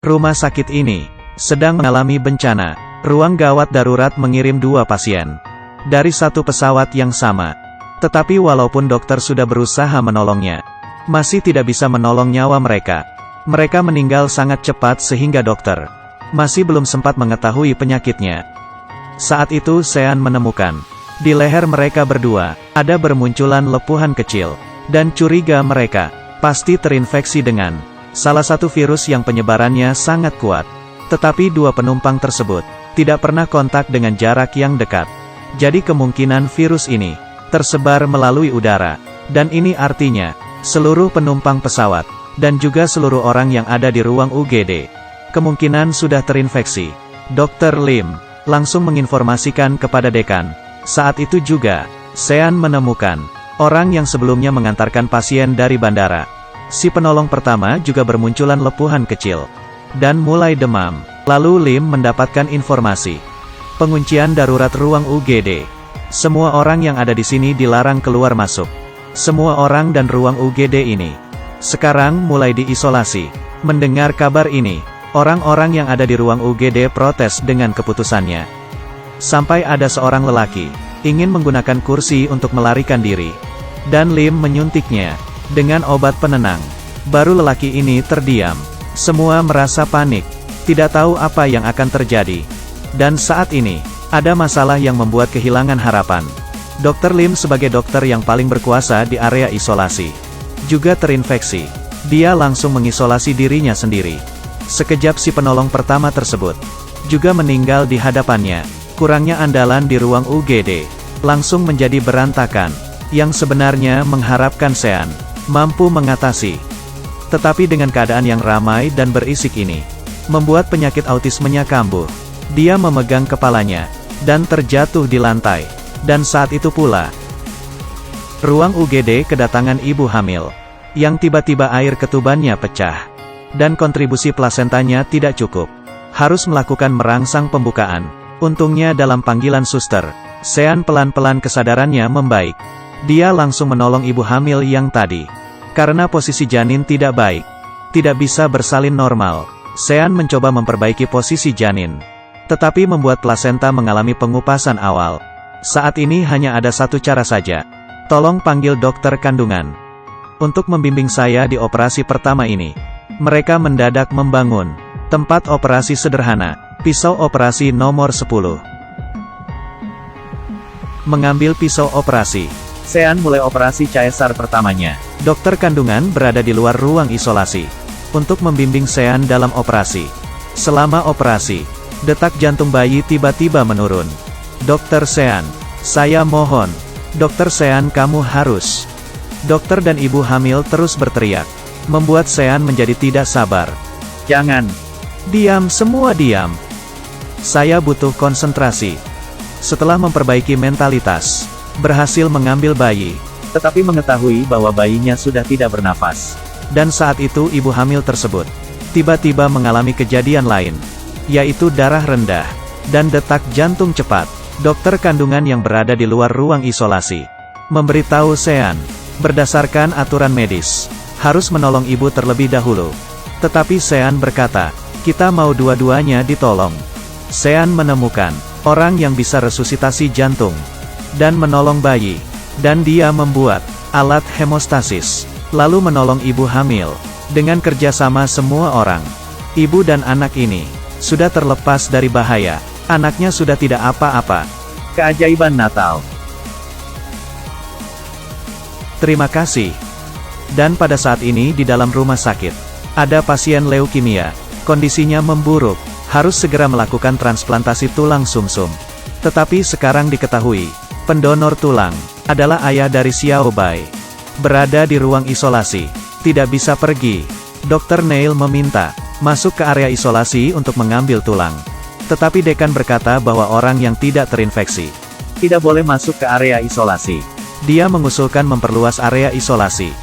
Rumah sakit ini sedang mengalami bencana. Ruang gawat darurat mengirim 2 pasien dari satu pesawat yang sama. Tetapi walaupun dokter sudah berusaha menolongnya, masih tidak bisa menolong nyawa mereka. Mereka meninggal sangat cepat sehingga dokter masih belum sempat mengetahui penyakitnya. Saat itu Sean menemukan di leher mereka berdua ada bermunculan lepuhan kecil, dan curiga mereka pasti terinfeksi dengan salah satu virus yang penyebarannya sangat kuat. Tetapi 2 penumpang tersebut tidak pernah kontak dengan jarak yang dekat. Jadi kemungkinan virus ini tersebar melalui udara, dan ini artinya seluruh penumpang pesawat dan juga seluruh orang yang ada di ruang UGD kemungkinan sudah terinfeksi. Dr. Lim langsung menginformasikan kepada dekan. Saat itu juga Sean menemukan orang yang sebelumnya mengantarkan pasien dari bandara. Si penolong pertama juga bermunculan lepuhan kecil dan mulai demam. Lalu Lim mendapatkan informasi penguncian darurat ruang UGD. Semua orang yang ada di sini dilarang keluar masuk. Semua orang dan ruang UGD ini sekarang mulai diisolasi. Mendengar kabar ini, orang-orang yang ada di ruang UGD protes dengan keputusannya. Sampai ada seorang lelaki ingin menggunakan kursi untuk melarikan diri, dan Lim menyuntiknya dengan obat penenang. Baru lelaki ini terdiam. Semua merasa panik, tidak tahu apa yang akan terjadi. Dan saat ini, ada masalah yang membuat kehilangan harapan. Dr. Lim sebagai dokter yang paling berkuasa di area isolasi juga terinfeksi. Dia langsung mengisolasi dirinya sendiri. Sekejap si penolong pertama tersebut juga meninggal di hadapannya. Kurangnya andalan di ruang UGD langsung menjadi berantakan, yang sebenarnya mengharapkan Sean mampu mengatasi. Tetapi dengan keadaan yang ramai dan berisik ini, membuat penyakit autismenya kambuh. Dia memegang kepalanya dan terjatuh di lantai. Dan saat itu pula, ruang UGD kedatangan ibu hamil, yang tiba-tiba air ketubannya pecah, dan kontribusi plasentanya tidak cukup. Harus melakukan merangsang pembukaan. Untungnya dalam panggilan suster, Sean pelan-pelan kesadarannya membaik. Dia langsung menolong ibu hamil yang tadi. Karena posisi janin tidak baik, tidak bisa bersalin normal, Sean mencoba memperbaiki posisi janin. Tetapi membuat plasenta mengalami pengupasan awal. Saat ini hanya ada satu cara saja. Tolong panggil dokter kandungan untuk membimbing saya di operasi pertama ini. Mereka mendadak membangun tempat operasi sederhana. Pisau operasi nomor 10. Mengambil pisau operasi, Sean mulai operasi caesar pertamanya. Dokter kandungan berada di luar ruang isolasi untuk membimbing Sean dalam operasi. Selama operasi, detak jantung bayi tiba-tiba menurun. Dokter Sean, saya mohon. Dokter Sean, kamu harus. Dokter dan ibu hamil terus berteriak, membuat Sean menjadi tidak sabar. Jangan. Diam, semua diam. Saya butuh konsentrasi. Setelah memperbaiki mentalitas, berhasil mengambil bayi, tetapi mengetahui bahwa bayinya sudah tidak bernafas. Dan saat itu ibu hamil tersebut tiba-tiba mengalami kejadian lain, yaitu darah rendah dan detak jantung cepat. Dokter kandungan yang berada di luar ruang isolasi memberitahu Sean, berdasarkan aturan medis, harus menolong ibu terlebih dahulu. Tetapi Sean berkata, kita mau dua-duanya ditolong. Sean menemukan orang yang bisa resusitasi jantung dan menolong bayi, dan dia membuat alat hemostasis, lalu menolong ibu hamil. Dengan kerjasama semua orang, ibu dan anak ini sudah terlepas dari bahaya. Anaknya sudah tidak apa-apa. Keajaiban Natal. Terima kasih. Dan pada saat ini di dalam rumah sakit, ada pasien leukemia. Kondisinya memburuk, harus segera melakukan transplantasi tulang sumsum. Tetapi sekarang diketahui, pendonor tulang adalah ayah dari Xiao Bai. Berada di ruang isolasi, tidak bisa pergi. Dr. Neil meminta masuk ke area isolasi untuk mengambil tulang. Tetapi dekan berkata bahwa orang yang tidak terinfeksi tidak boleh masuk ke area isolasi. Dia mengusulkan memperluas area isolasi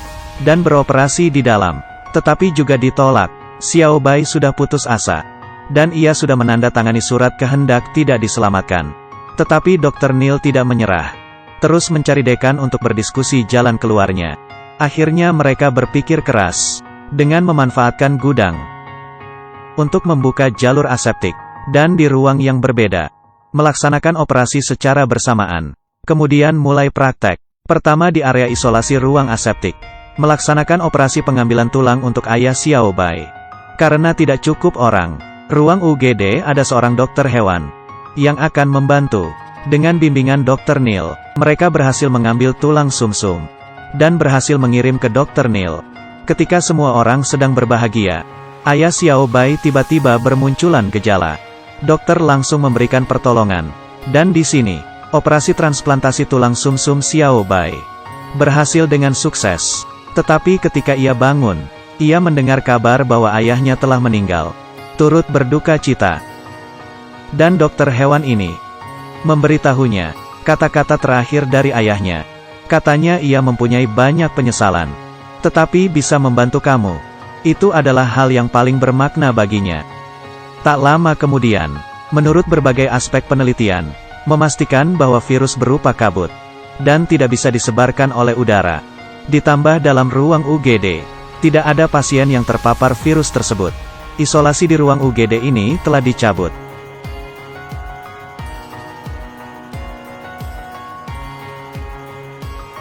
dan beroperasi di dalam, tetapi juga ditolak. Xiao Bai sudah putus asa, dan ia sudah menandatangani surat kehendak tidak diselamatkan. Tetapi Dr. Neil tidak menyerah, terus mencari dekan untuk berdiskusi jalan keluarnya. Akhirnya mereka berpikir keras dengan memanfaatkan gudang untuk membuka jalur aseptik, dan di ruang yang berbeda. Melaksanakan operasi secara bersamaan. Kemudian mulai praktek. Pertama di area isolasi ruang aseptik. Melaksanakan operasi pengambilan tulang untuk ayah Xiaobai. Karena tidak cukup orang, ruang UGD ada seorang dokter hewan yang akan membantu. Dengan bimbingan Dr. Neil, mereka berhasil mengambil tulang sumsum dan berhasil mengirim ke Dr. Neil. Ketika semua orang sedang berbahagia, ayah Xiaobai tiba-tiba bermunculan gejala. Dokter langsung memberikan pertolongan. Dan di sini, operasi transplantasi tulang sumsum Xiaobai berhasil dengan sukses. Tetapi ketika ia bangun, ia mendengar kabar bahwa ayahnya telah meninggal. Turut berduka cita. Dan dokter hewan ini memberitahunya kata-kata terakhir dari ayahnya. Katanya ia mempunyai banyak penyesalan, tetapi bisa membantu kamu. Itu adalah hal yang paling bermakna baginya. Tak lama kemudian, menurut berbagai aspek penelitian, memastikan bahwa virus berupa kabut dan tidak bisa disebarkan oleh udara. Ditambah dalam ruang UGD, tidak ada pasien yang terpapar virus tersebut. Isolasi di ruang UGD ini telah dicabut.